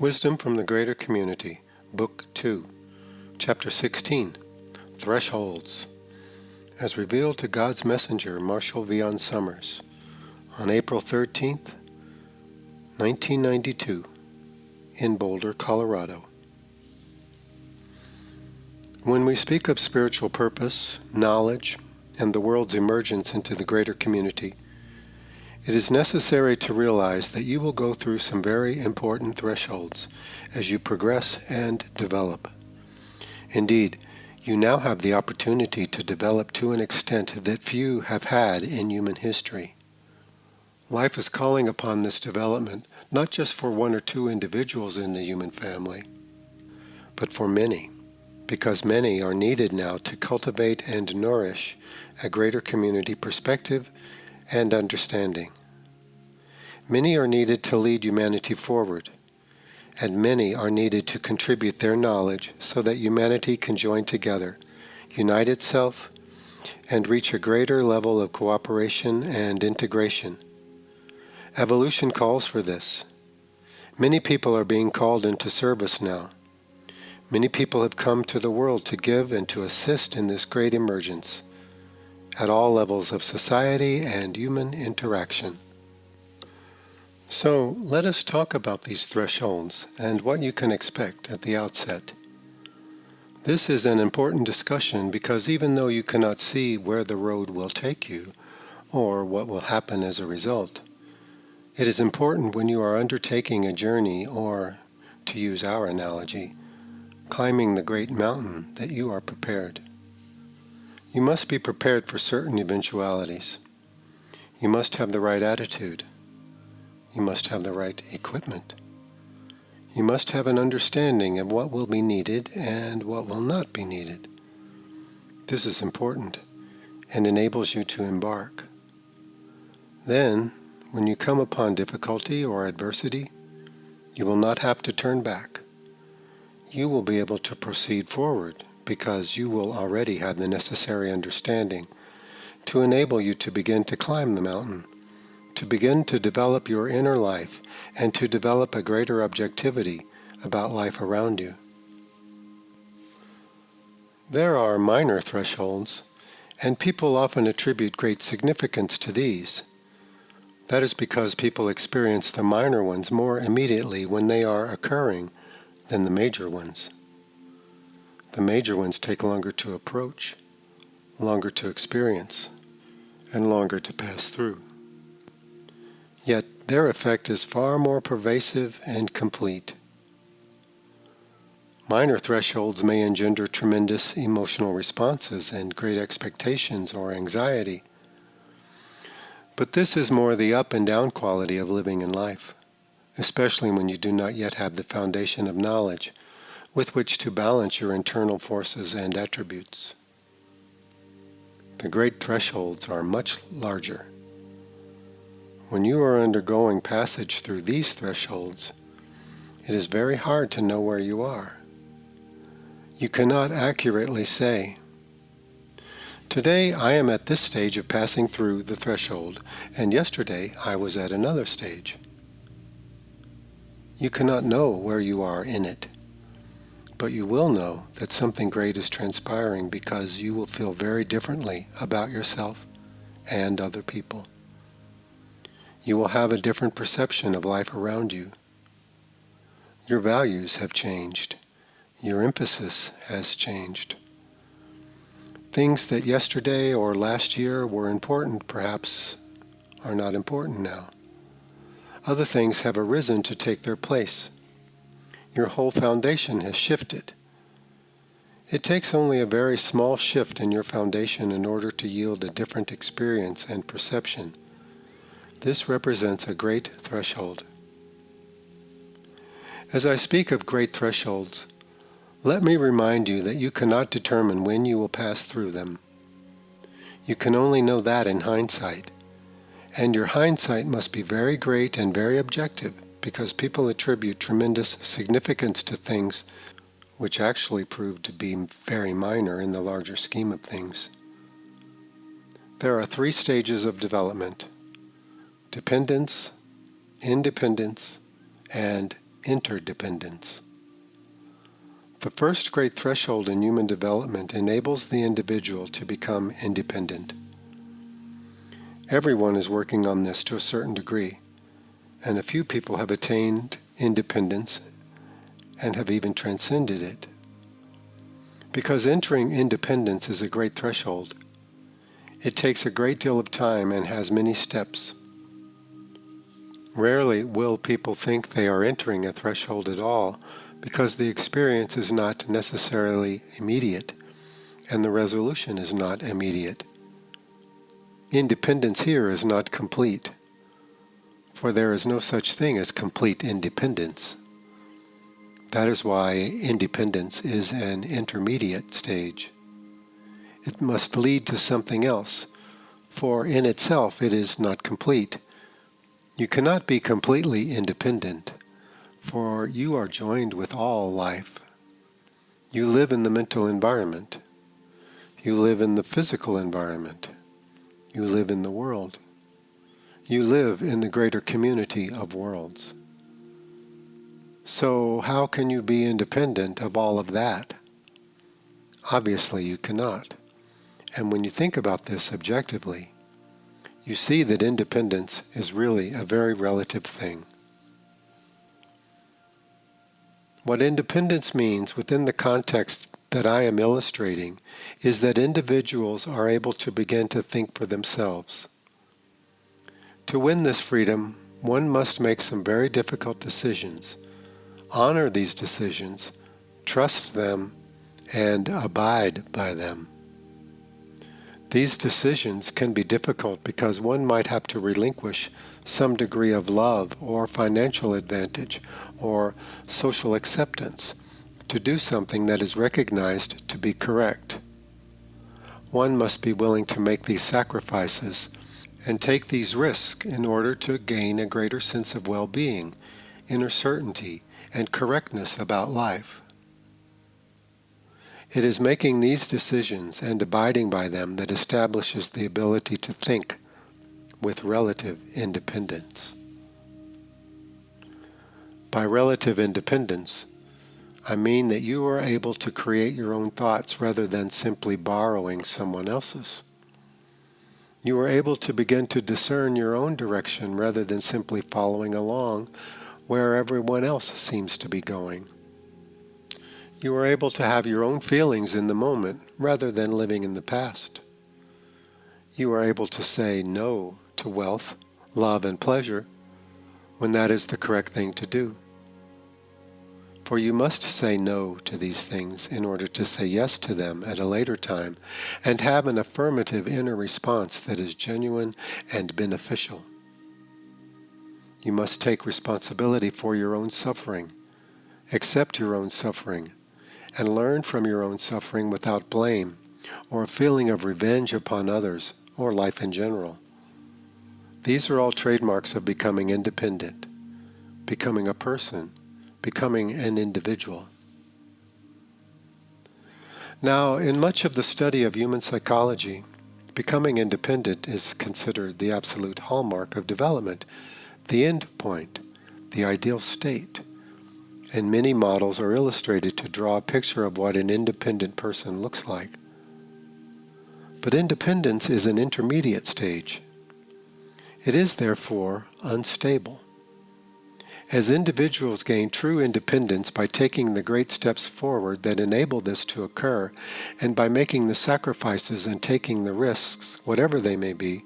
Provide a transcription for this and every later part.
Wisdom from the Greater Community, Book 2, Chapter 16, Thresholds, as revealed to God's messenger, Marshall Vion Summers, on April 13th, 1992, in Boulder, Colorado. When we speak of spiritual purpose, knowledge, and the world's emergence into the greater community, it is necessary to realize that you will go through some very important thresholds as you progress and develop. Indeed, you now have the opportunity to develop to an extent that few have had in human history. Life is calling upon this development not just for one or two individuals in the human family, but for many, because many are needed now to cultivate and nourish a greater community perspective and understanding. Many are needed to lead humanity forward, and many are needed to contribute their knowledge so that humanity can join together, unite itself, and reach a greater level of cooperation and integration. Evolution calls for this. Many people are being called into service now. Many people have come to the world to give and to assist in this great emergence at all levels of society and human interaction. So let us talk about these thresholds and what you can expect at the outset. This is an important discussion because even though you cannot see where the road will take you or what will happen as a result, it is important when you are undertaking a journey or, to use our analogy, climbing the great mountain that you are prepared. You must be prepared for certain eventualities. You must have the right attitude. You must have the right equipment. You must have an understanding of what will be needed and what will not be needed. This is important and enables you to embark. Then, when you come upon difficulty or adversity, you will not have to turn back. You will be able to proceed forward because you will already have the necessary understanding to enable you to begin to climb the mountain, to begin to develop your inner life, and to develop a greater objectivity about life around you. There are minor thresholds, and people often attribute great significance to these. That is because people experience the minor ones more immediately when they are occurring than the major ones. The major ones take longer to approach, longer to experience, and longer to pass through. Yet their effect is far more pervasive and complete. Minor thresholds may engender tremendous emotional responses and great expectations or anxiety. But this is more the up and down quality of living in life, especially when you do not yet have the foundation of knowledge with which to balance your internal forces and attributes. The great thresholds are much larger. When you are undergoing passage through these thresholds, it is very hard to know where you are. You cannot accurately say, "Today I am at this stage of passing through the threshold, and yesterday I was at another stage." You cannot know where you are in it, but you will know that something great is transpiring because you will feel very differently about yourself and other people. You will have a different perception of life around you. Your values have changed. Your emphasis has changed. Things that yesterday or last year were important perhaps are not important now. Other things have arisen to take their place. Your whole foundation has shifted. It takes only a very small shift in your foundation in order to yield a different experience and perception. This represents a great threshold. As I speak of great thresholds, let me remind you that you cannot determine when you will pass through them. You can only know that in hindsight. And your hindsight must be very great and very objective because people attribute tremendous significance to things which actually prove to be very minor in the larger scheme of things. There are 3 stages of development: dependence, independence, and interdependence. The first great threshold in human development enables the individual to become independent. Everyone is working on this to a certain degree, and a few people have attained independence and have even transcended it. Because entering independence is a great threshold, it takes a great deal of time and has many steps. Rarely will people think they are entering a threshold at all, because the experience is not necessarily immediate, and the resolution is not immediate. Independence here is not complete, for there is no such thing as complete independence. That is why independence is an intermediate stage. It must lead to something else, for in itself it is not complete. You cannot be completely independent, for you are joined with all life. You live in the mental environment. You live in the physical environment. You live in the world. You live in the greater community of worlds. So how can you be independent of all of that? Obviously you cannot. And when you think about this objectively, you see that independence is really a very relative thing. What independence means within the context that I am illustrating is that individuals are able to begin to think for themselves. To win this freedom, one must make some very difficult decisions, honor these decisions, trust them, and abide by them. These decisions can be difficult because one might have to relinquish some degree of love or financial advantage or social acceptance to do something that is recognized to be correct. One must be willing to make these sacrifices and take these risks in order to gain a greater sense of well-being, inner certainty, and correctness about life. It is making these decisions and abiding by them that establishes the ability to think with relative independence. By relative independence, I mean that you are able to create your own thoughts rather than simply borrowing someone else's. You are able to begin to discern your own direction rather than simply following along where everyone else seems to be going. You are able to have your own feelings in the moment rather than living in the past. You are able to say no to wealth, love, and pleasure when that is the correct thing to do. For you must say no to these things in order to say yes to them at a later time and have an affirmative inner response that is genuine and beneficial. You must take responsibility for your own suffering, accept your own suffering, and learn from your own suffering without blame or a feeling of revenge upon others or life in general. These are all trademarks of becoming independent, becoming a person, becoming an individual. Now, in much of the study of human psychology, becoming independent is considered the absolute hallmark of development, the end point, the ideal state. And many models are illustrated to draw a picture of what an independent person looks like. But independence is an intermediate stage. It is, therefore, unstable. As individuals gain true independence by taking the great steps forward that enable this to occur, and by making the sacrifices and taking the risks, whatever they may be,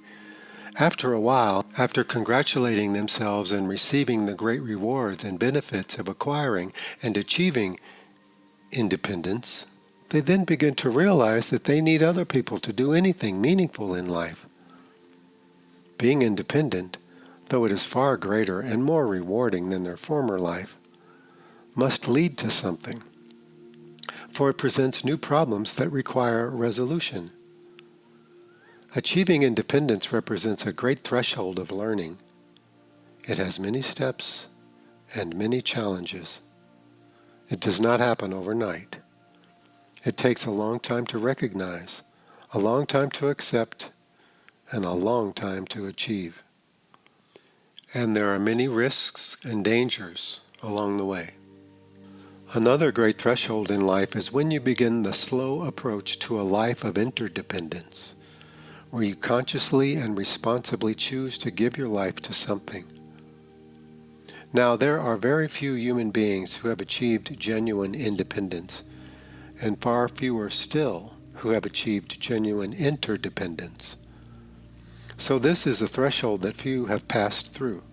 after a while, after congratulating themselves and receiving the great rewards and benefits of acquiring and achieving independence, they then begin to realize that they need other people to do anything meaningful in life. Being independent, though it is far greater and more rewarding than their former life, must lead to something, for it presents new problems that require resolution. Achieving independence represents a great threshold of learning. It has many steps and many challenges. It does not happen overnight. It takes a long time to recognize, a long time to accept, and a long time to achieve. And there are many risks and dangers, along the way. Another great threshold in life is when you begin the slow approach to a life of interdependence, where you consciously and responsibly choose to give your life to something. Now, there are very few human beings who have achieved genuine independence, and far fewer still who have achieved genuine interdependence. So this is a threshold that few have passed through.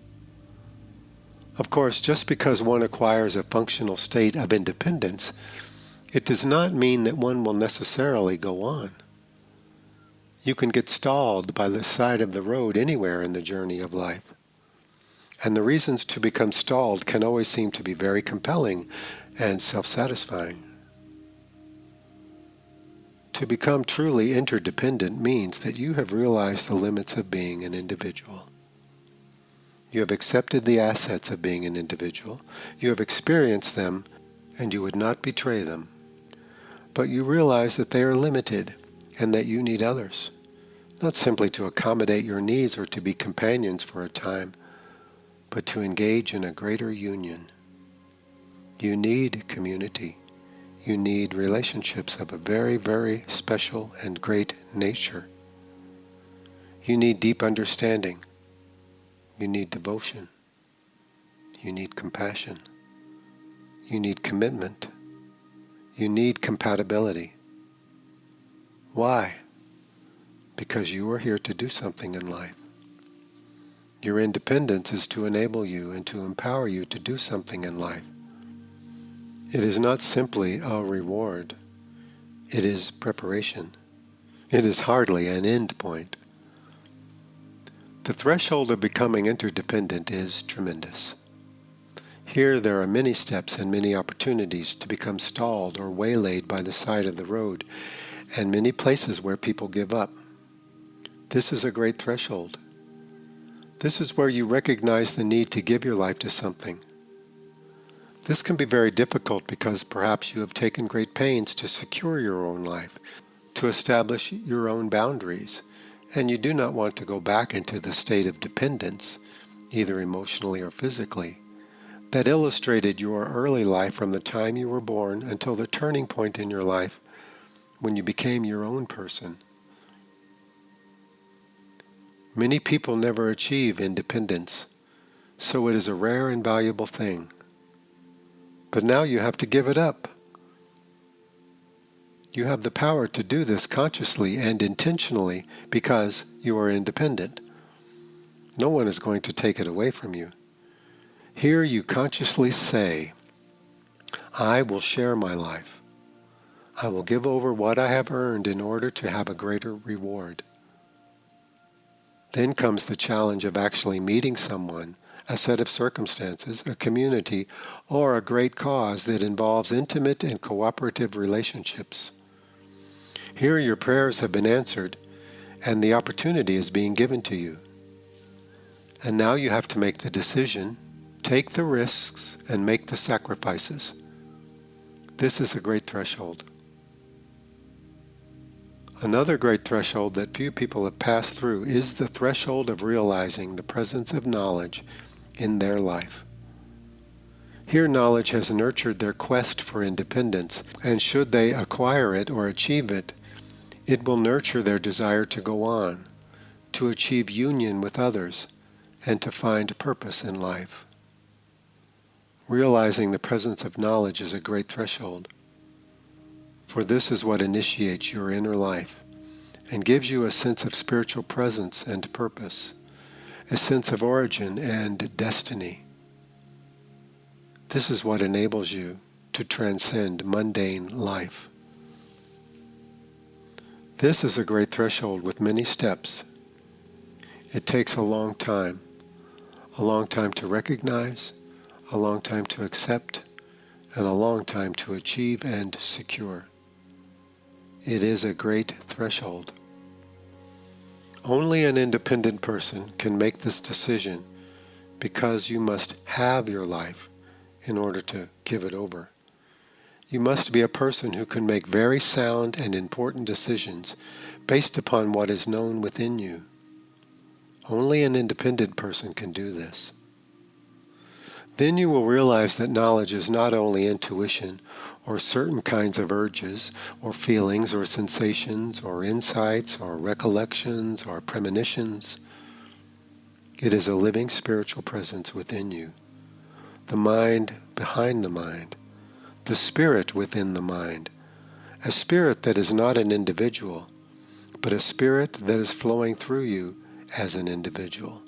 Of course, just because one acquires a functional state of independence, it does not mean that one will necessarily go on. You can get stalled by the side of the road anywhere in the journey of life. And the reasons to become stalled can always seem to be very compelling and self-satisfying. To become truly interdependent means that you have realized the limits of being an individual. You have accepted the assets of being an individual. You have experienced them, and you would not betray them. But you realize that they are limited and that you need others, not simply to accommodate your needs or to be companions for a time, but to engage in a greater union. You need community. You need relationships of a very, very special and great nature. You need deep understanding. You need devotion. You need compassion. You need commitment. You need compatibility. Why? Because you are here to do something in life. Your independence is to enable you and to empower you to do something in life. It is not simply a reward. It is preparation. It is hardly an end point. The threshold of becoming interdependent is tremendous. Here there are many steps and many opportunities to become stalled or waylaid by the side of the road, and many places where people give up. This is a great threshold. This is where you recognize the need to give your life to something. This can be very difficult because perhaps you have taken great pains to secure your own life, to establish your own boundaries, and you do not want to go back into the state of dependence, either emotionally or physically, that illustrated your early life from the time you were born until the turning point in your life when you became your own person. Many people never achieve independence, so it is a rare and valuable thing. But now you have to give it up. You have the power to do this consciously and intentionally because you are independent. No one is going to take it away from you. Here you consciously say, I will share my life. I will give over what I have earned in order to have a greater reward. Then comes the challenge of actually meeting someone, a set of circumstances, a community, or a great cause that involves intimate and cooperative relationships. Here your prayers have been answered, and the opportunity is being given to you. And now you have to make the decision, take the risks, and make the sacrifices. This is a great threshold. Another great threshold that few people have passed through is the threshold of realizing the presence of knowledge in their life. Here knowledge has nurtured their quest for independence, and should they acquire it or achieve it, it will nurture their desire to go on, to achieve union with others, and to find purpose in life. Realizing the presence of knowledge is a great threshold, for this is what initiates your inner life and gives you a sense of spiritual presence and purpose, a sense of origin and destiny. This is what enables you to transcend mundane life. This is a great threshold with many steps. It takes a long time to recognize, a long time to accept, and a long time to achieve and secure. It is a great threshold. Only an independent person can make this decision because you must have your life in order to give it over. You must be a person who can make very sound and important decisions based upon what is known within you. Only an independent person can do this. Then you will realize that knowledge is not only intuition or certain kinds of urges or feelings or sensations or insights or recollections or premonitions. It is a living spiritual presence within you, the mind behind the mind, the spirit within the mind, a spirit that is not an individual, but a spirit that is flowing through you as an individual,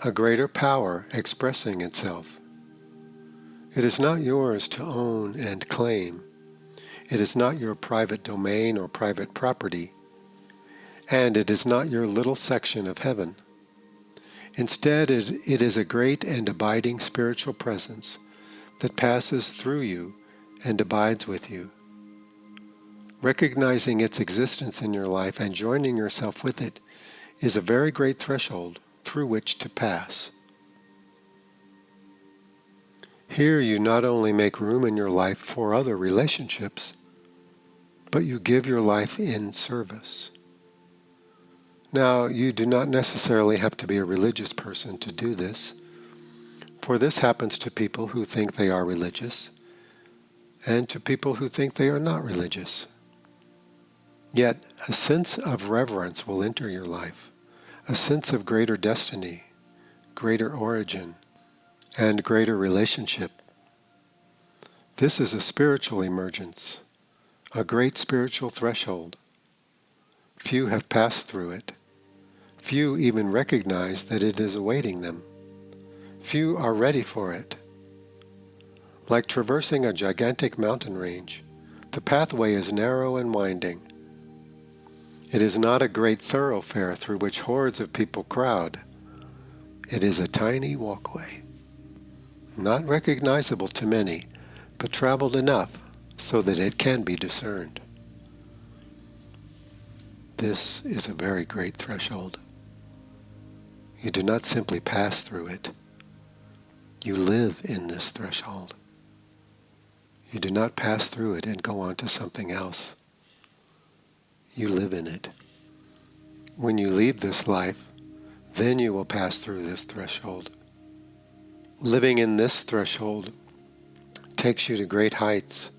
a greater power expressing itself. It is not yours to own and claim. It is not your private domain or private property, and it is not your little section of heaven. Instead, it is a great and abiding spiritual presence that passes through you and abides with you. Recognizing its existence in your life and joining yourself with it is a very great threshold through which to pass. Here you not only make room in your life for other relationships, but you give your life in service. Now, you do not necessarily have to be a religious person to do this, for this happens to people who think they are religious, and to people who think they are not religious. Yet, a sense of reverence will enter your life, a sense of greater destiny, greater origin, and greater relationship. This is a spiritual emergence, a great spiritual threshold. Few have passed through it. Few even recognize that it is awaiting them. Few are ready for it. Like traversing a gigantic mountain range, the pathway is narrow and winding. It is not a great thoroughfare through which hordes of people crowd. It is a tiny walkway, not recognizable to many, but traveled enough so that it can be discerned. This is a very great threshold. You do not simply pass through it. You live in this threshold. You do not pass through it and go on to something else. You live in it. When you leave this life, then you will pass through this threshold. Living in this threshold takes you to great heights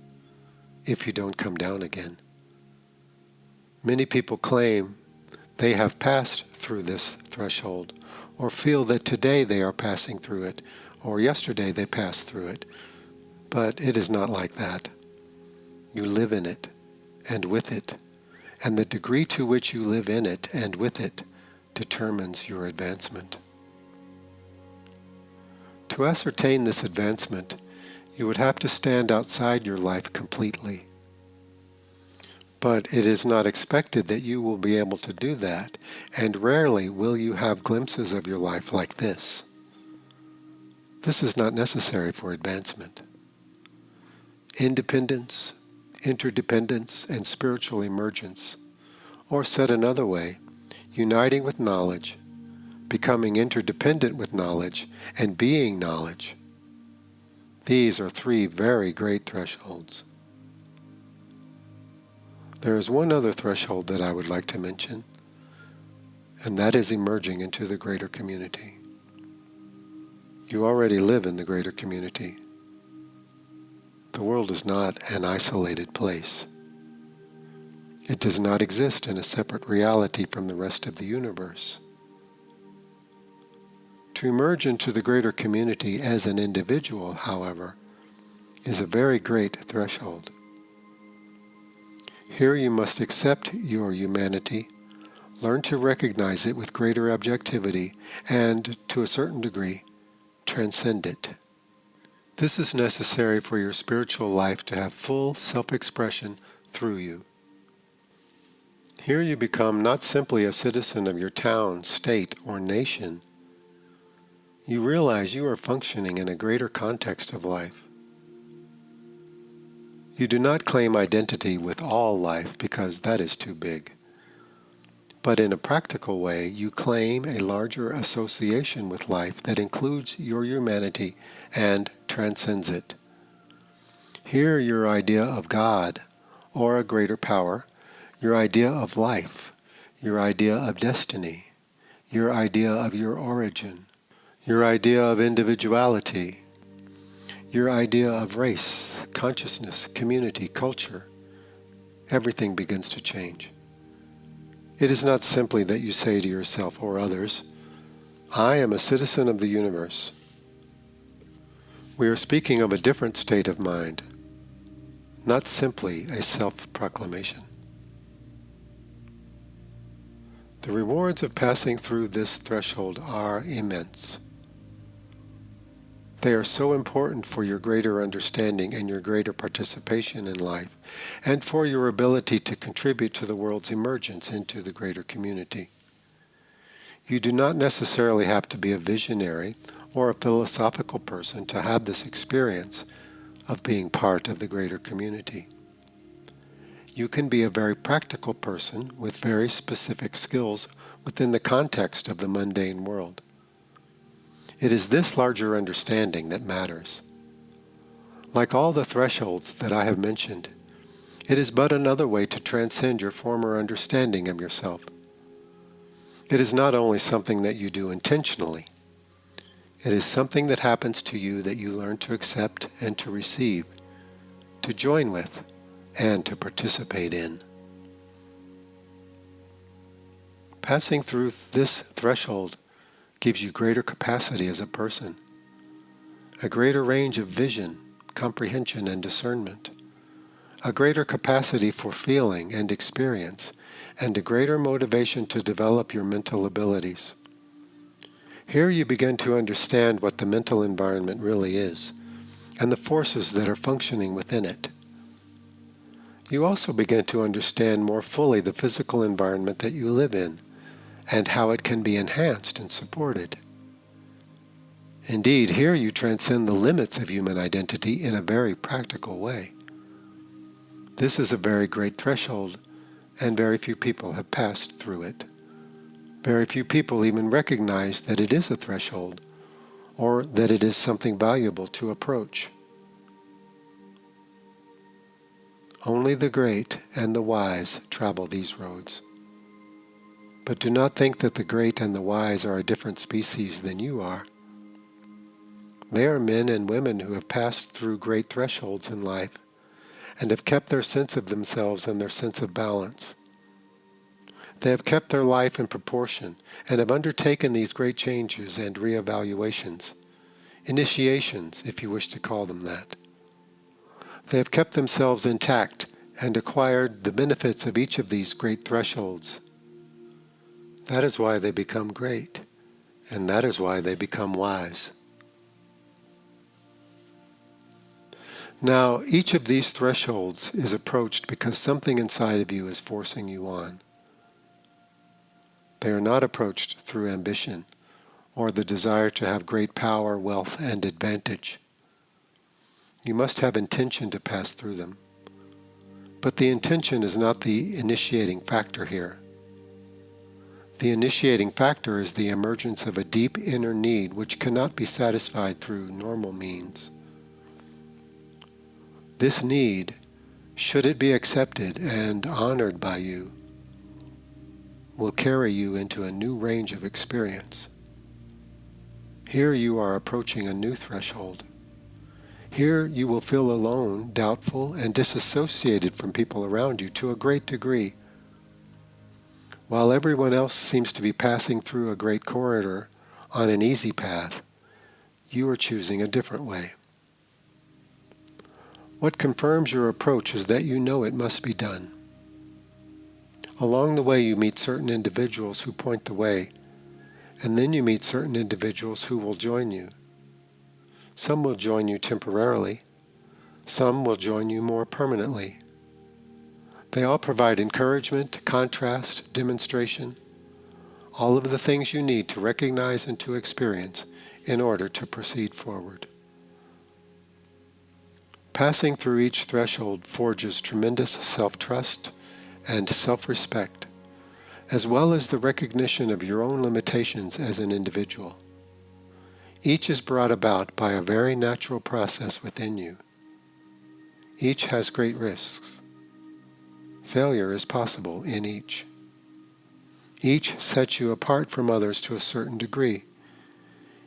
if you don't come down again. Many people claim they have passed through this threshold, or feel that today they are passing through it, or yesterday they passed through it. But it is not like that. You live in it and with it, and the degree to which you live in it and with it determines your advancement. To ascertain this advancement, you would have to stand outside your life completely. But it is not expected that you will be able to do that, and rarely will you have glimpses of your life like this. This is not necessary for advancement. Independence, interdependence, and spiritual emergence, or said another way, uniting with knowledge, becoming interdependent with knowledge, and being knowledge. These are three very great thresholds. There is one other threshold that I would like to mention, and that is emerging into the greater community. You already live in the greater community. The world is not an isolated place. It does not exist in a separate reality from the rest of the universe. To emerge into the greater community as an individual, however, is a very great threshold. Here you must accept your humanity, learn to recognize it with greater objectivity, and, to a certain degree, transcend it. This is necessary for your spiritual life to have full self-expression through you. Here you become not simply a citizen of your town, state, or nation. You realize you are functioning in a greater context of life. You do not claim identity with all life because that is too big. But in a practical way, you claim a larger association with life that includes your humanity and transcends it. Here your idea of God, or a greater power, your idea of life, your idea of destiny, your idea of your origin, your idea of individuality, your idea of race, consciousness, community, culture, everything begins to change. It is not simply that you say to yourself or others, "I am a citizen of the universe." We are speaking of a different state of mind, not simply a self-proclamation. The rewards of passing through this threshold are immense. They are so important for your greater understanding and your greater participation in life, and for your ability to contribute to the world's emergence into the greater community. You do not necessarily have to be a visionary or a philosophical person to have this experience of being part of the greater community. You can be a very practical person with very specific skills within the context of the mundane world. It is this larger understanding that matters. Like all the thresholds that I have mentioned, it is but another way to transcend your former understanding of yourself. It is not only something that you do intentionally, it is something that happens to you that you learn to accept and to receive, to join with, and to participate in. Passing through this threshold gives you greater capacity as a person, a greater range of vision, comprehension, and discernment, a greater capacity for feeling and experience, and a greater motivation to develop your mental abilities. Here you begin to understand what the mental environment really is, and the forces that are functioning within it. You also begin to understand more fully the physical environment that you live in, and how it can be enhanced and supported. Indeed, here you transcend the limits of human identity in a very practical way. This is a very great threshold, and very few people have passed through it. Very few people even recognize that it is a threshold, or that it is something valuable to approach. Only the great and the wise travel these roads. But do not think that the great and the wise are a different species than you are. They are men and women who have passed through great thresholds in life and have kept their sense of themselves and their sense of balance. They have kept their life in proportion and have undertaken these great changes and reevaluations, initiations, if you wish to call them that. They have kept themselves intact and acquired the benefits of each of these great thresholds. That is why they become great, and that is why they become wise. Now, each of these thresholds is approached because something inside of you is forcing you on. They are not approached through ambition or the desire to have great power, wealth, and advantage. You must have intention to pass through them. But the intention is not the initiating factor here. The initiating factor is the emergence of a deep inner need which cannot be satisfied through normal means. This need, should it be accepted and honored by you, will carry you into a new range of experience. Here you are approaching a new threshold. Here you will feel alone, doubtful, and disassociated from people around you to a great degree. While everyone else seems to be passing through a great corridor on an easy path, you are choosing a different way. What confirms your approach is that you know it must be done. Along the way you meet certain individuals who point the way, and then you meet certain individuals who will join you. Some will join you temporarily, some will join you more permanently. They all provide encouragement, contrast, demonstration, all of the things you need to recognize and to experience in order to proceed forward. Passing through each threshold forges tremendous self-trust and self-respect, as well as the recognition of your own limitations as an individual. Each is brought about by a very natural process within you. Each has great risks. Failure is possible in each. Each sets you apart from others to a certain degree.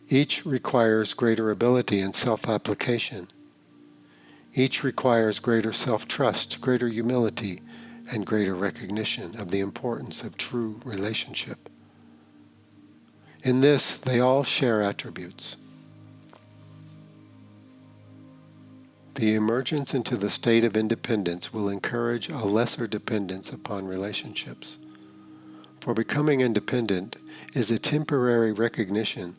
Each requires greater ability and self-application, Each requires greater self-trust, greater humility, and greater recognition of the importance of true relationship. In this, they all share attributes. The emergence into the state of independence will encourage a lesser dependence upon relationships. For becoming independent is a temporary recognition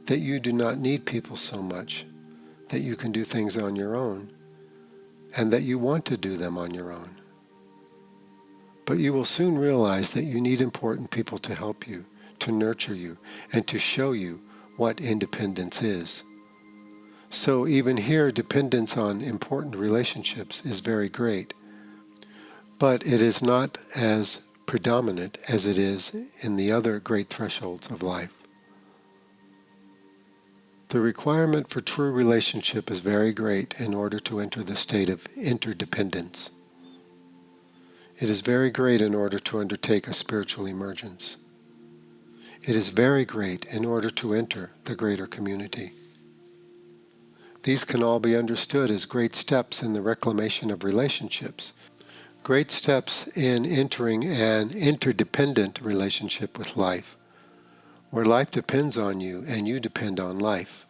that you do not need people so much, that you can do things on your own, and that you want to do them on your own. But you will soon realize that you need important people to help you, to nurture you, and to show you what independence is. So even here, dependence on important relationships is very great, but it is not as predominant as it is in the other great thresholds of life. The requirement for true relationship is very great in order to enter the state of interdependence. It is very great in order to undertake a spiritual emergence. It is very great in order to enter the greater community. These can all be understood as great steps in the reclamation of relationships, great steps in entering an interdependent relationship with life, where life depends on you and you depend on life.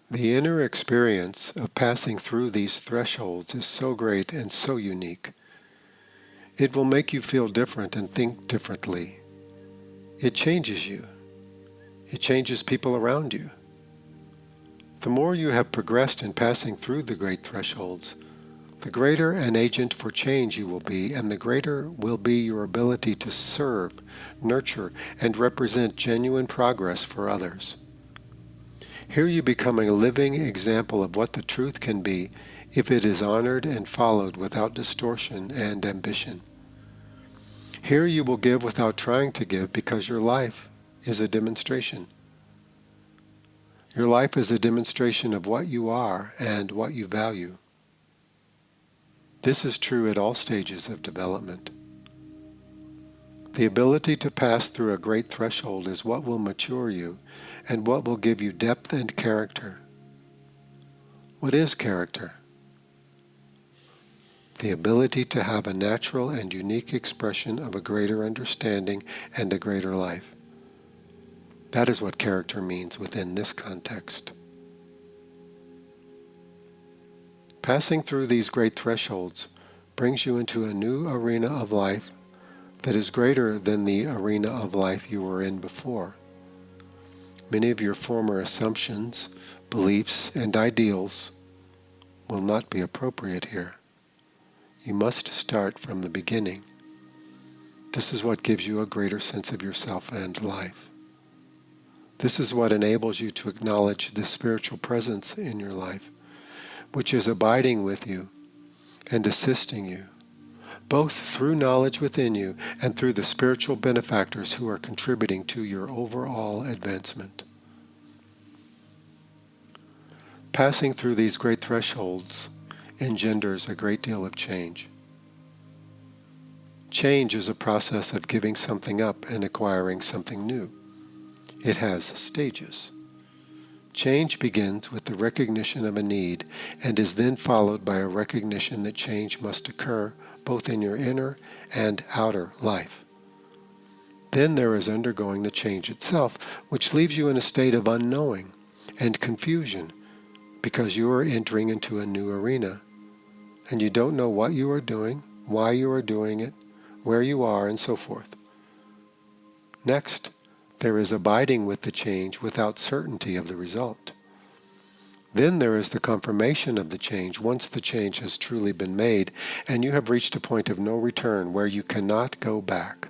The inner experience of passing through these thresholds is so great and so unique. It will make you feel different and think differently. It changes you. It changes people around you. The more you have progressed in passing through the great thresholds, the greater an agent for change you will be, and the greater will be your ability to serve, nurture, and represent genuine progress for others. Here you become a living example of what the truth can be if it is honored and followed without distortion and ambition. Here you will give without trying to give because your life is a demonstration. Your life is a demonstration of what you are and what you value. This is true at all stages of development. The ability to pass through a great threshold is what will mature you and what will give you depth and character. What is character? The ability to have a natural and unique expression of a greater understanding and a greater life. That is what character means within this context. Passing through these great thresholds brings you into a new arena of life that is greater than the arena of life you were in before. Many of your former assumptions, beliefs, and ideals will not be appropriate here. You must start from the beginning. This is what gives you a greater sense of yourself and life. This is what enables you to acknowledge the spiritual presence in your life, which is abiding with you and assisting you, both through knowledge within you and through the spiritual benefactors who are contributing to your overall advancement. Passing through these great thresholds engenders a great deal of change. Change is a process of giving something up and acquiring something new. It has stages. Change begins with the recognition of a need and is then followed by a recognition that change must occur both in your inner and outer life. Then there is undergoing the change itself, which leaves you in a state of unknowing and confusion because you are entering into a new arena and you don't know what you are doing, why you are doing it, where you are, and so forth. Next, there is abiding with the change without certainty of the result. Then there is the confirmation of the change once the change has truly been made and you have reached a point of no return where you cannot go back.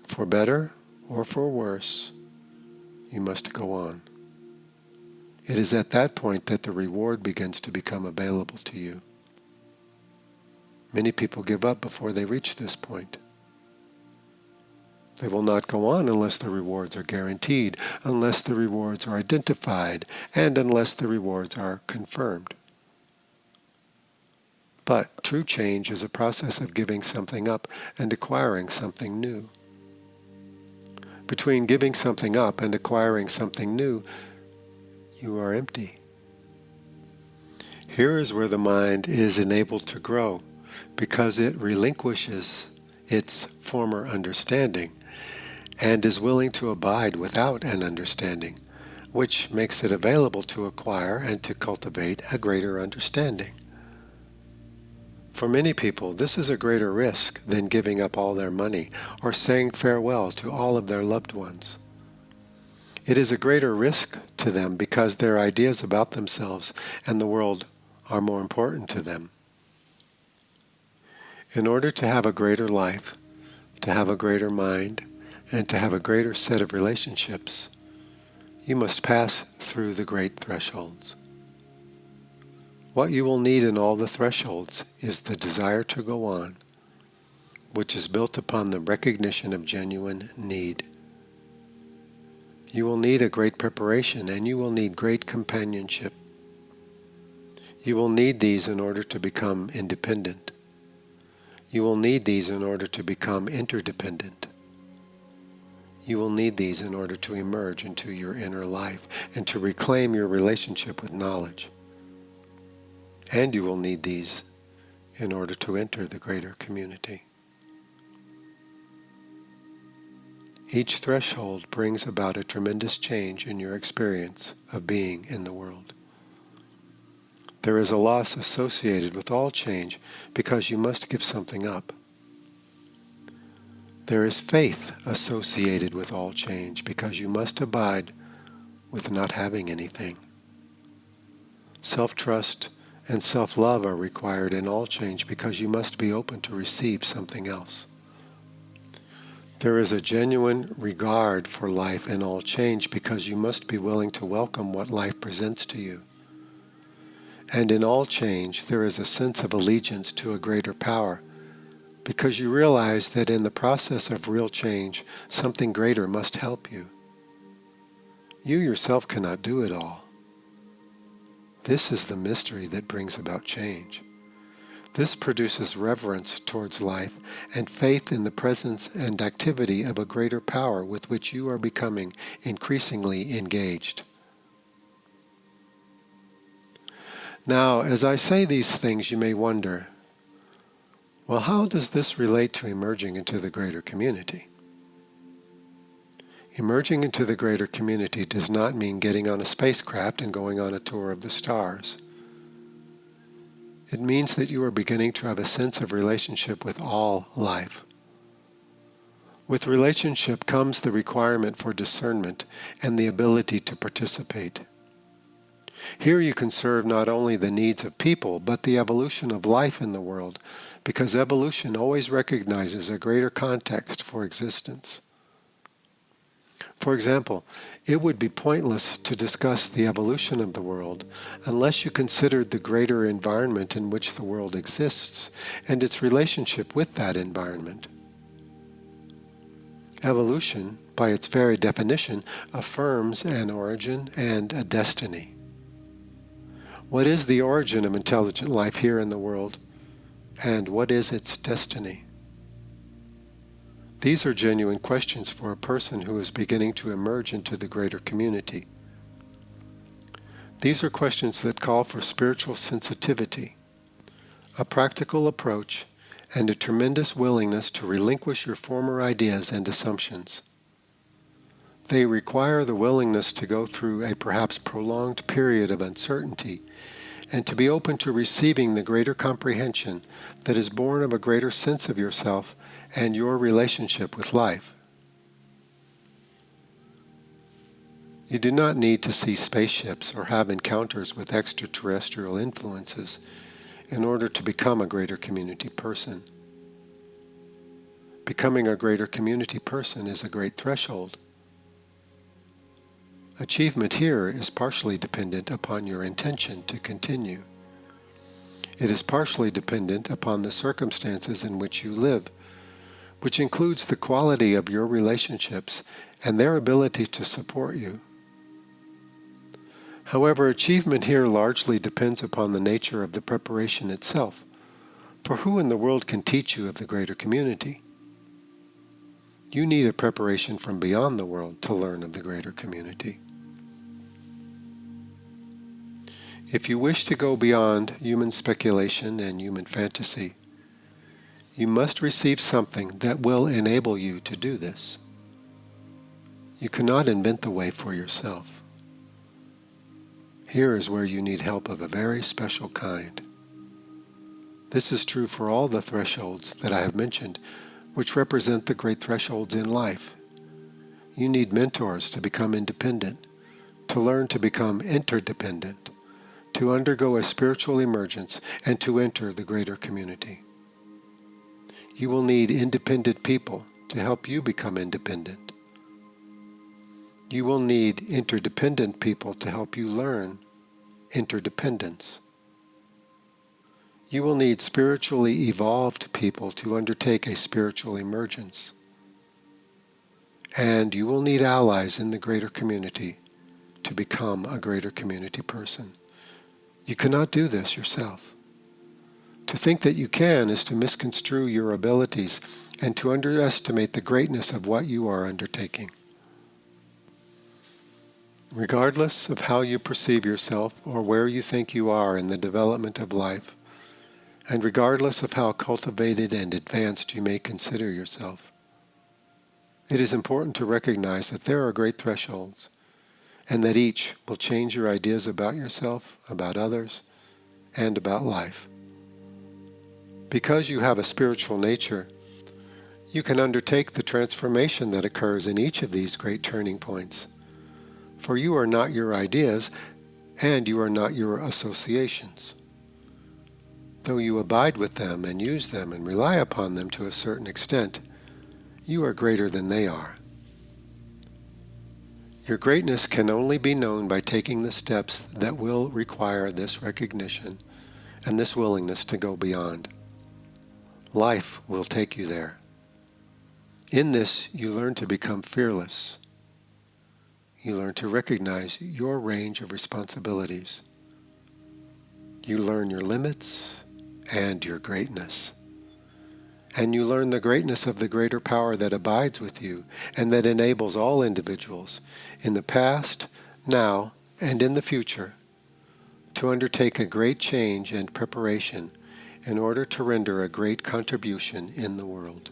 For better or for worse, you must go on. It is at that point that the reward begins to become available to you. Many people give up before they reach this point. They will not go on unless the rewards are guaranteed, unless the rewards are identified, and unless the rewards are confirmed. But true change is a process of giving something up and acquiring something new. Between giving something up and acquiring something new, you are empty. Here is where the mind is enabled to grow, because it relinquishes its former understanding and is willing to abide without an understanding, which makes it available to acquire and to cultivate a greater understanding. For many people, this is a greater risk than giving up all their money or saying farewell to all of their loved ones. It is a greater risk to them because their ideas about themselves and the world are more important to them. In order to have a greater life, to have a greater mind, and to have a greater set of relationships, you must pass through the great thresholds. What you will need in all the thresholds is the desire to go on, which is built upon the recognition of genuine need. You will need a great preparation, and you will need great companionship. You will need these in order to become independent. You will need these in order to become interdependent. You will need these in order to emerge into your inner life and to reclaim your relationship with knowledge. And you will need these in order to enter the greater community. Each threshold brings about a tremendous change in your experience of being in the world. There is a loss associated with all change because you must give something up. There is faith associated with all change because you must abide with not having anything. Self-trust and self-love are required in all change because you must be open to receive something else. There is a genuine regard for life in all change because you must be willing to welcome what life presents to you. And in all change, there is a sense of allegiance to a greater power because you realize that in the process of real change, something greater must help you. You yourself cannot do it all. This is the mystery that brings about change. This produces reverence towards life and faith in the presence and activity of a greater power with which you are becoming increasingly engaged. Now, as I say these things, you may wonder, well, how does this relate to emerging into the greater community? Emerging into the greater community does not mean getting on a spacecraft and going on a tour of the stars. It means that you are beginning to have a sense of relationship with all life. With relationship comes the requirement for discernment and the ability to participate. Here you can serve not only the needs of people, but the evolution of life in the world, because evolution always recognizes a greater context for existence. For example, it would be pointless to discuss the evolution of the world unless you considered the greater environment in which the world exists and its relationship with that environment. Evolution, by its very definition, affirms an origin and a destiny. What is the origin of intelligent life here in the world, and what is its destiny? These are genuine questions for a person who is beginning to emerge into the greater community. These are questions that call for spiritual sensitivity, a practical approach, and a tremendous willingness to relinquish your former ideas and assumptions. They require the willingness to go through a perhaps prolonged period of uncertainty and to be open to receiving the greater comprehension that is born of a greater sense of yourself and your relationship with life. You do not need to see spaceships or have encounters with extraterrestrial influences in order to become a greater community person. Becoming a greater community person is a great threshold. Achievement here is partially dependent upon your intention to continue. It is partially dependent upon the circumstances in which you live, which includes the quality of your relationships and their ability to support you. However, achievement here largely depends upon the nature of the preparation itself. For who in the world can teach you of the greater community? You need a preparation from beyond the world to learn of the greater community. If you wish to go beyond human speculation and human fantasy, you must receive something that will enable you to do this. You cannot invent the way for yourself. Here is where you need help of a very special kind. This is true for all the thresholds that I have mentioned, which represent the great thresholds in life. You need mentors to become independent, to learn to become interdependent, to undergo a spiritual emergence, and to enter the greater community. You will need independent people to help you become independent. You will need interdependent people to help you learn interdependence. You will need spiritually evolved people to undertake a spiritual emergence. And you will need allies in the greater community to become a greater community person. You cannot do this yourself. To think that you can is to misconstrue your abilities and to underestimate the greatness of what you are undertaking. Regardless of how you perceive yourself or where you think you are in the development of life, and regardless of how cultivated and advanced you may consider yourself, it is important to recognize that there are great thresholds, and that each will change your ideas about yourself, about others, and about life. Because you have a spiritual nature, you can undertake the transformation that occurs in each of these great turning points. For you are not your ideas, and you are not your associations. Though you abide with them and use them and rely upon them to a certain extent, you are greater than they are. Your greatness can only be known by taking the steps that will require this recognition and this willingness to go beyond. Life will take you there. In this, you learn to become fearless. You learn to recognize your range of responsibilities. You learn your limits and your greatness. And you learn the greatness of the greater power that abides with you and that enables all individuals in the past, now, and in the future to undertake a great change and preparation in order to render a great contribution in the world.